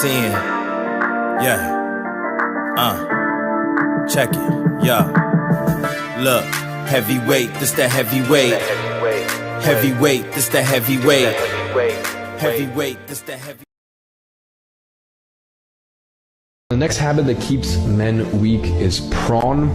Sin. Yeah. Check it. Yeah. Look. Heavyweight, this the heavyweight. Heavyweight, this the heavyweight. Heavyweight, this the heavyweight. The next habit that keeps men weak is prawn,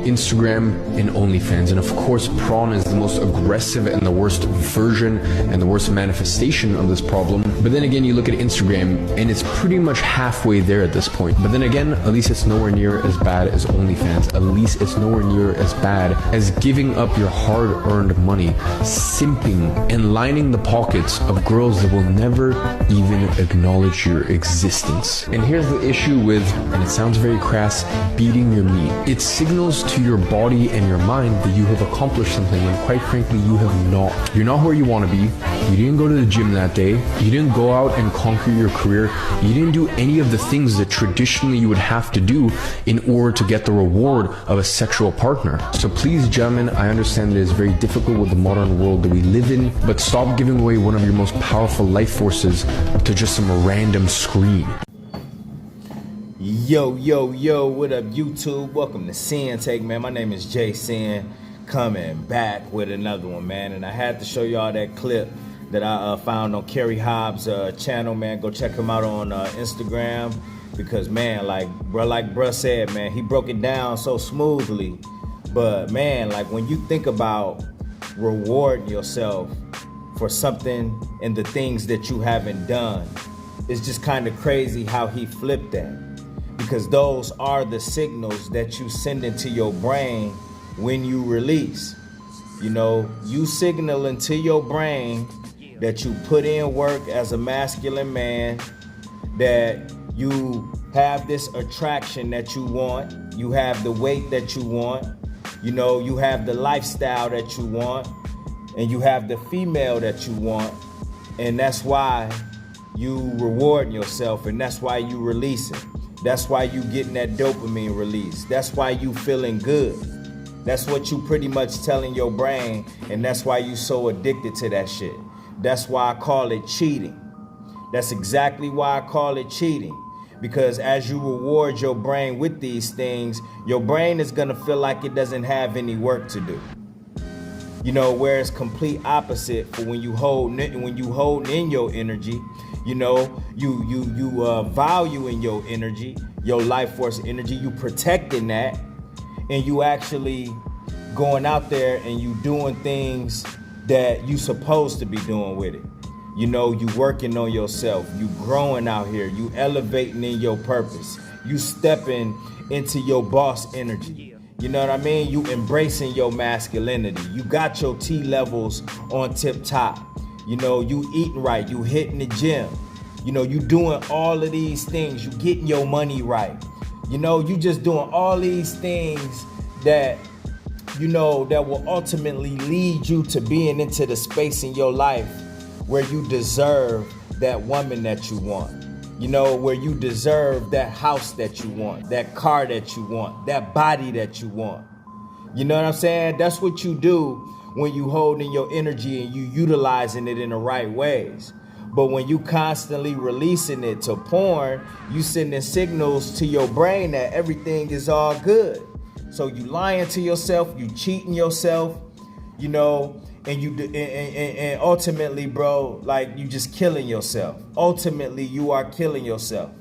Instagram, and OnlyFans. And of course, prawn is the most aggressive and the worst version and the worst manifestation of this problem. But then again, you look at Instagram and it's pretty much halfway there at this point. But then again, at least it's nowhere near as bad as OnlyFans. At least it's nowhere near as bad as giving up your hard-earned money, simping, and lining the pockets of girls that will never even acknowledge your existence. And here's the issue with, and it sounds very crass, beating your meat. It signals to your body and your mind that you have accomplished something when quite frankly you have not. You're not where you want to be. You didn't go to the gym that day. You didn't go out and conquer your career. You didn't do any of the things that traditionally you would have to do in order to get the reward of a sexual partner. So please, gentlemen, I understand that it is very difficult with the modern world that we live in, but stop giving away one of your most powerful life forces to just some random screen. Yo, what up, YouTube? Welcome to Sinn-Take, man. My name is Sin, coming back with another one, man. And I had to show y'all that clip that I found on Kerry Hobbs' channel, man. Go check him out on Instagram, because, man, like bruh said, man, he broke it down so smoothly. But, man, like when you think about rewarding yourself for something and the things that you haven't done, it's just kind of crazy how he flipped that. Because those are the signals that you send into your brain when you release. You know, you signaling to your brain that you put in work as a masculine man, that you have this attraction that you want, you have the weight that you want, you know, you have the lifestyle that you want, and you have the female that you want, and that's why you reward yourself, and that's why you release it. That's why you getting that dopamine release. That's why you feeling good. That's what you pretty much telling your brain, and that's why you so addicted to that shit. That's why I call it cheating. That's exactly why I call it cheating. Because as you reward your brain with these things, your brain is gonna feel like it doesn't have any work to do. You know, whereas complete opposite for when you hold in your energy, you know, you valuing your energy, your life force energy, you protecting that, and you actually going out there and you doing things that you supposed to be doing with it. You know, you working on yourself, you growing out here, you elevating in your purpose, you stepping into your boss energy. You know what I mean? You embracing your masculinity. You got your T levels on tip top. You know, you eating right, you hitting the gym. You know, you doing all of these things. You getting your money right. You know, you just doing all these things that, you know, that will ultimately lead you to being into the space in your life where you deserve that woman that you want. You know, where you deserve that house that you want, that car that you want, that body that you want. You know what I'm saying? That's what you do when you holding your energy and you utilizing it in the right ways. But when you constantly releasing it to porn, you sending signals to your brain that everything is all good. So you lying to yourself, you cheating yourself, you know, and ultimately, bro, like you just killing yourself. Ultimately, you are killing yourself.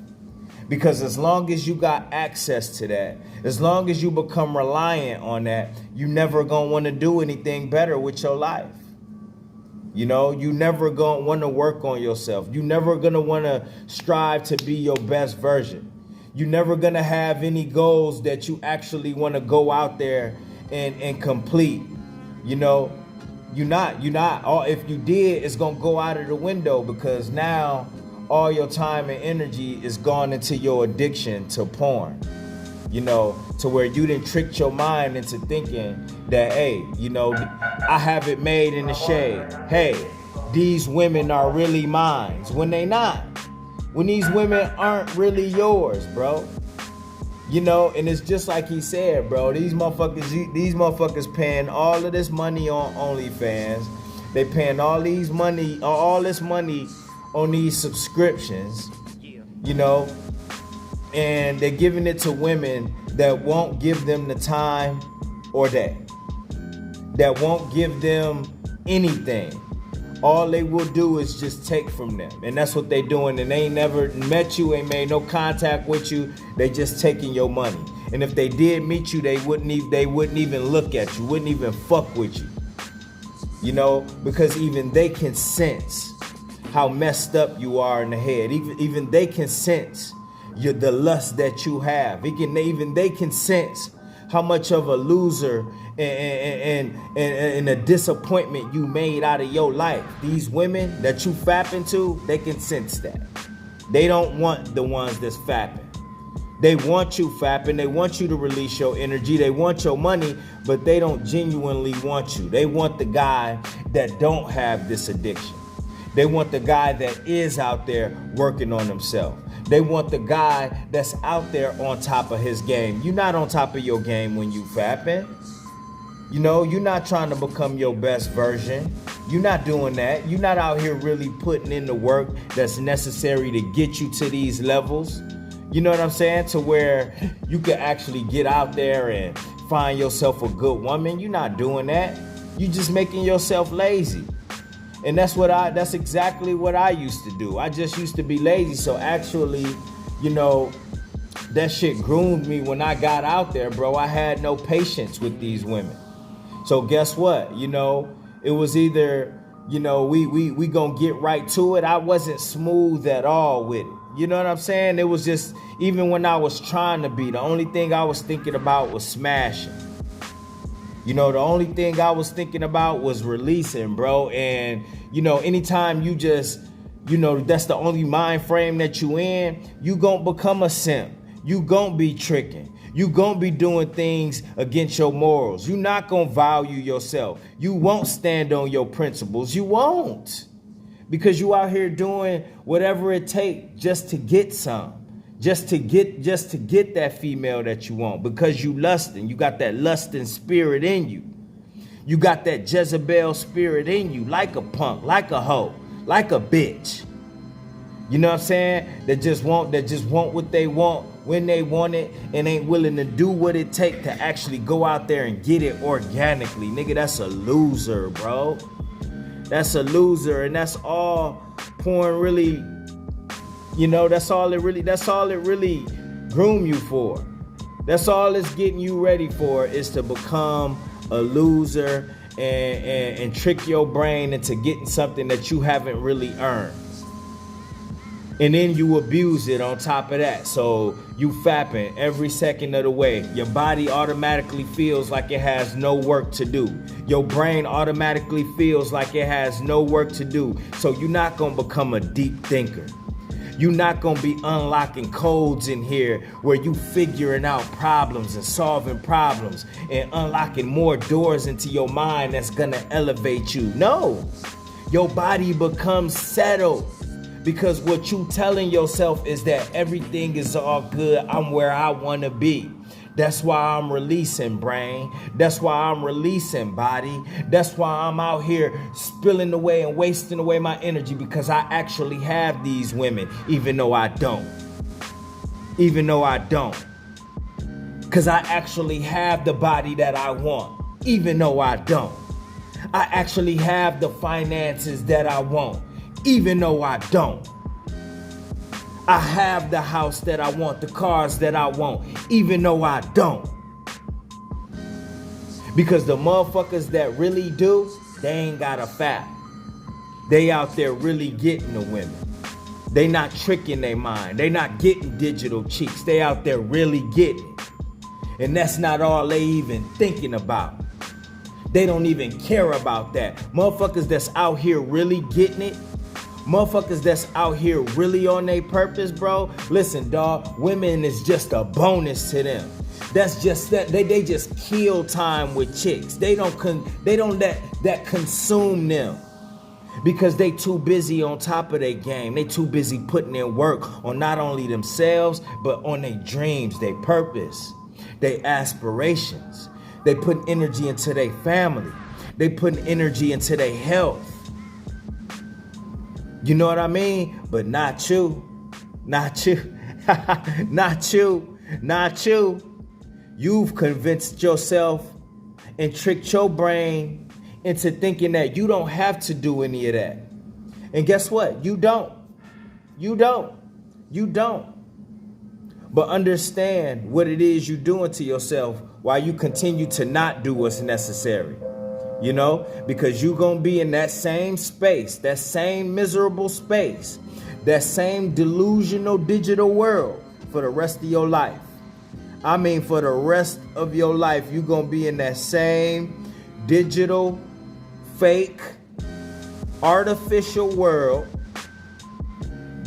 Because as long as you got access to that, as long as you become reliant on that, you never gonna want to do anything better with your life. You know, you never gonna want to work on yourself. You never gonna want to strive to be your best version. You never gonna have any goals that you actually want to go out there and complete. You know, you're not. Or if you did, it's gonna go out of the window, because now all your time and energy is gone into your addiction to porn. You know, to where you done tricked your mind into thinking that, hey, you know, I have it made in the shade. Hey, these women are really mine, when they not. When these women aren't really yours, bro. You know, and it's just like he said, bro, these motherfuckers paying all of this money on OnlyFans. They paying all this money on these subscriptions. you know, and they're giving it to women that won't give them the time or that won't give them anything. All they will do is just take from them, and that's what they doing. And they ain't never met you, ain't made no contact with you. They just taking your money. And if they did meet you, they wouldn't even look at you, wouldn't even fuck with you. You know, because even they can sense how messed up you are in the head. Even they can sense the lust that you have. Even they can sense how much of a loser and a disappointment you made out of your life. These women that you fapping to, they can sense that. They don't want the ones that's fapping. They want you fapping. They want you to release your energy. They want your money, but they don't genuinely want you. They want the guy that don't have this addiction. They want the guy that is out there working on himself. They want the guy that's out there on top of his game. You're not on top of your game when you fapping. You know, you're not trying to become your best version. You're not doing that. You're not out here really putting in the work that's necessary to get you to these levels. You know what I'm saying? To where you can actually get out there and find yourself a good woman. You're not doing that. You're just making yourself lazy. And that's exactly what I used to do. I just used to be lazy. So actually, you know, that shit groomed me when I got out there, bro. I had no patience with these women. So guess what? You know, it was either, you know, we gonna get right to it. I wasn't smooth at all with it. You know what I'm saying? It was just, even when I was trying to be, the only thing I was thinking about was smashing. You know, the only thing I was thinking about was releasing, bro. And, you know, anytime you just, you know, that's the only mind frame that you in, you gonna become a simp. You gonna be tricking. You gonna be doing things against your morals. You not gonna value yourself. You won't stand on your principles. You won't. Because you out here doing whatever it takes just to get some. Just to get that female that you want, because you lusting. You got that lusting spirit in you. You got that Jezebel spirit in you, like a punk, like a hoe, like a bitch. You know what I'm saying? That just want what they want when they want it, and ain't willing to do what it takes to actually go out there and get it organically. Nigga, that's a loser, bro. That's a loser, and that's all porn really. You know, that's all it really groom you for. That's all it's getting you ready for, is to become a loser and trick your brain into getting something that you haven't really earned. And then you abuse it on top of that. So you fapping every second of the way. Your body automatically feels like it has no work to do. Your brain automatically feels like it has no work to do. So you're not gonna become a deep thinker. You're not gonna be unlocking codes in here where you figuring out problems and solving problems and unlocking more doors into your mind that's gonna elevate you. No, your body becomes settled because what you telling yourself is that everything is all good. I'm where I wanna be. That's why I'm releasing, brain. That's why I'm releasing, body. That's why I'm out here spilling away and wasting away my energy, because I actually have these women, even though I don't. Even though I don't. Because I actually have the body that I want, even though I don't. I actually have the finances that I want, even though I don't. I have the house that I want, the cars that I want, even though I don't. Because the motherfuckers that really do, they ain't got a fap. They out there really getting the women. They not tricking their mind. They not getting digital cheeks. They out there really getting it. And that's not all they even thinking about. They don't even care about that. Motherfuckers that's out here really getting it, motherfuckers that's out here really on their purpose, bro. Listen, dog, women is just a bonus to them. That's just that they just kill time with chicks. They don't let that consume them, because they too busy on top of their game. They too busy putting in work on not only themselves, but on their dreams, their purpose, their aspirations. They put energy into their family. They put energy into their health. You know what I mean? But not you. Not you. Not you. Not you. You've convinced yourself and tricked your brain into thinking that you don't have to do any of that. And guess what? You don't. You don't. You don't. But understand what it is you're doing to yourself while you continue to not do what's necessary. You know, because you're going to be in that same space, that same miserable space, that same delusional digital world for the rest of your life. I mean, for the rest of your life, you're going to be in that same digital, fake, artificial world,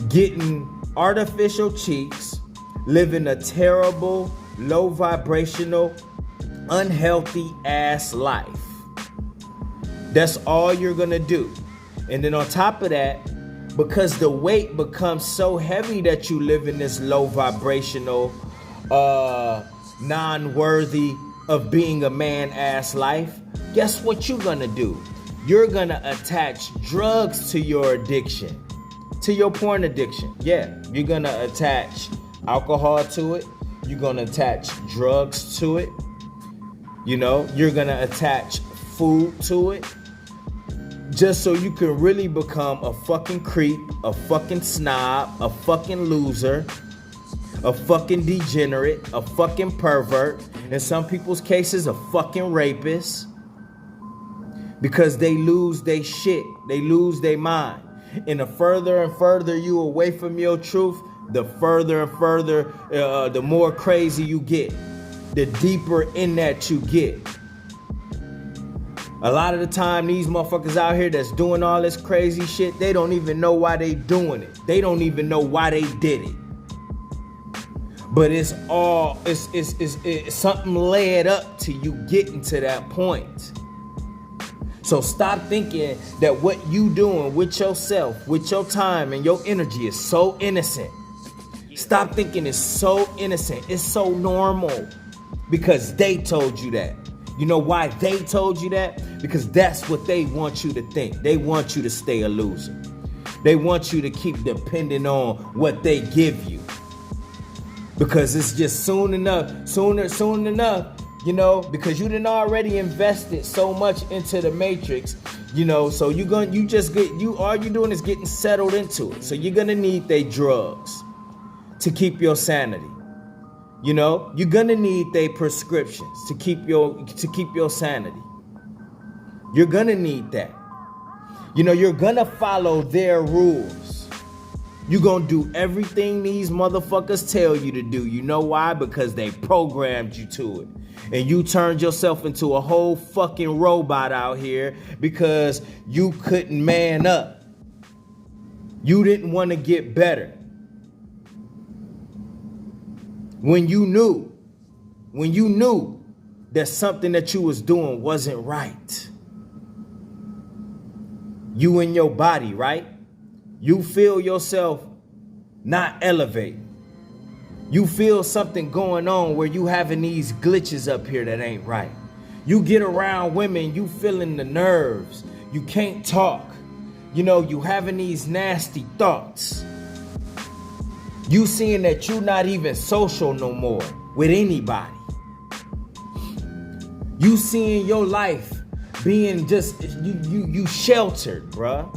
getting artificial cheeks, living a terrible, low vibrational, unhealthy ass life. That's all you're gonna do. And then on top of that, because the weight becomes so heavy that you live in this low vibrational, non-worthy of being a man ass life, guess what you're gonna do? You're gonna attach drugs to your addiction, to your porn addiction. Yeah, you're gonna attach alcohol to it. You're gonna attach drugs to it. You know, you're gonna attach food to it. Just so you can really become a fucking creep, a fucking snob, a fucking loser, a fucking degenerate, a fucking pervert, in some people's cases, a fucking rapist. Because they lose their shit, they lose their mind. And the further and further you away from your truth, the further and further, the more crazy you get, the deeper in that you get. A lot of the time, these motherfuckers out here that's doing all this crazy shit, they don't even know why they doing it. They don't even know why they did it. But it's something led up to you getting to that point. So stop thinking that what you doing with yourself, with your time and your energy is so innocent. Stop thinking it's so innocent. It's so normal because they told you that. You know why they told you that? Because that's what they want you to think. They want you to stay a loser. They want you to keep depending on what they give you. Because it's just soon enough, you know, because you done already invested so much into the matrix, you know, so all you're doing is getting settled into it. So you're gonna need they drugs to keep your sanity. You know, you're gonna need they prescriptions to keep your sanity. You're gonna need that. You know, you're gonna follow their rules. You're gonna do everything these motherfuckers tell you to do. You know why? Because they programmed you to it. And you turned yourself into a whole fucking robot out here because you couldn't man up. You didn't want to get better. When you knew that something that you was doing wasn't right. You in your body, right? You feel yourself not elevate. You feel something going on where you having these glitches up here that ain't right. You get around women, you feeling the nerves. You can't talk. You know, you having these nasty thoughts. You seeing that you not even social no more with anybody. You seeing your life being just, you sheltered, bruh.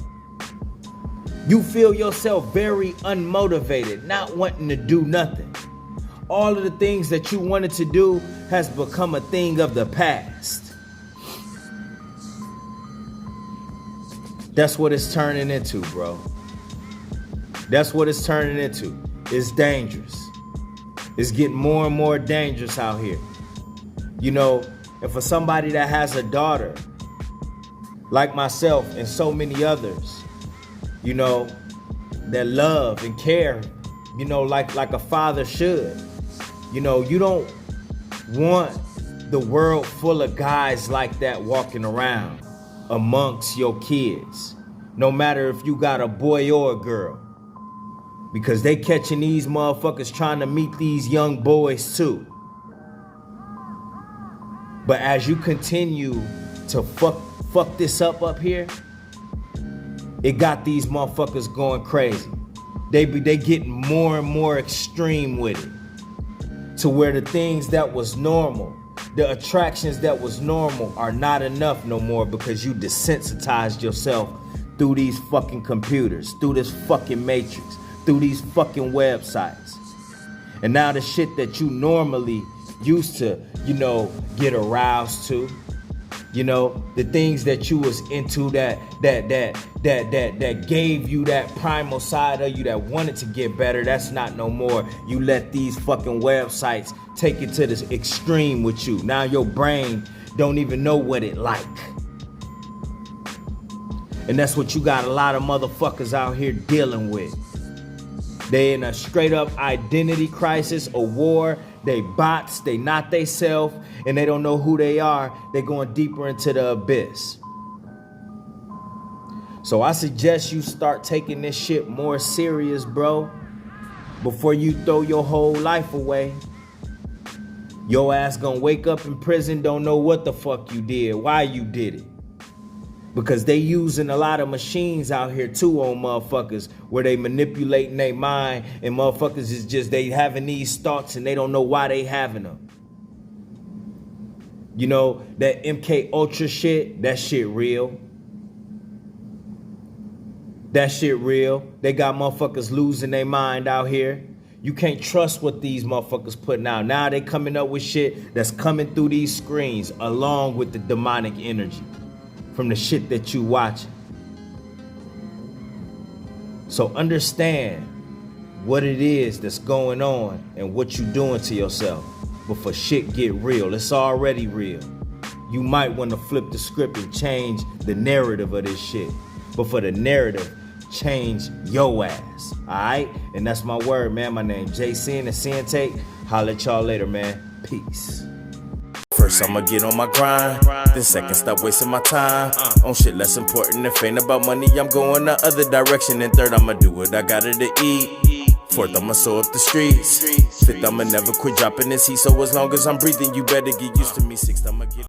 You feel yourself very unmotivated, not wanting to do nothing. All of the things that you wanted to do has become a thing of the past. That's what it's turning into, bro. That's what it's turning into. It's dangerous. It's getting more and more dangerous out here. You know, and for somebody that has a daughter, like myself and so many others, you know, that love and care, you know, like a father should. You know, you don't want the world full of guys like that walking around amongst your kids, no matter if you got a boy or a girl. Because they catching these motherfuckers trying to meet these young boys too. But as you continue to fuck this up here, it got these motherfuckers going crazy. They getting more and more extreme with it, to where the things that was normal, the attractions that was normal, are not enough no more, because you desensitized yourself through these fucking computers, through this fucking matrix, through these fucking websites. And now the shit that you normally used to, get aroused to, the things that you was into that gave you that primal side of you that wanted to get better, that's not no more. You let these fucking websites take it to this extreme with you. Now your brain don't even know what it like. And that's what you got a lot of motherfuckers out here dealing with. They in a straight up identity crisis, a war. They bots, they not they self, and they don't know who they are. They going deeper into the abyss. So I suggest you start taking this shit more serious, bro, before you throw your whole life away. Your ass gonna wake up in prison, don't know what the fuck you did, why you did it. Because they using a lot of machines out here too on motherfuckers, where they manipulating their mind, and motherfuckers is just, they having these thoughts and they don't know why they having them. That MK Ultra shit, that shit real. That shit real. They got motherfuckers losing their mind out here. You can't trust what these motherfuckers putting out. Now they coming up with shit that's coming through these screens along with the demonic energy from the shit that you watching. So understand what it is that's going on and what you doing to yourself before shit get real. It's already real. You might want to flip the script and change the narrative of this shit. But for the narrative, change your ass. Alright? And that's my word, man. My name is Sinn and Sinn-Take. Holla at y'all later, man. Peace. First I'ma get on my grind, then second stop wasting my time on shit less important. If ain't about money, I'm going the other direction. And third, I'ma do what I gotta to eat. Fourth, I'ma sew up the streets. Fifth, I'ma never quit dropping this heat. So as long as I'm breathing, you better get used to me. Sixth, I'ma get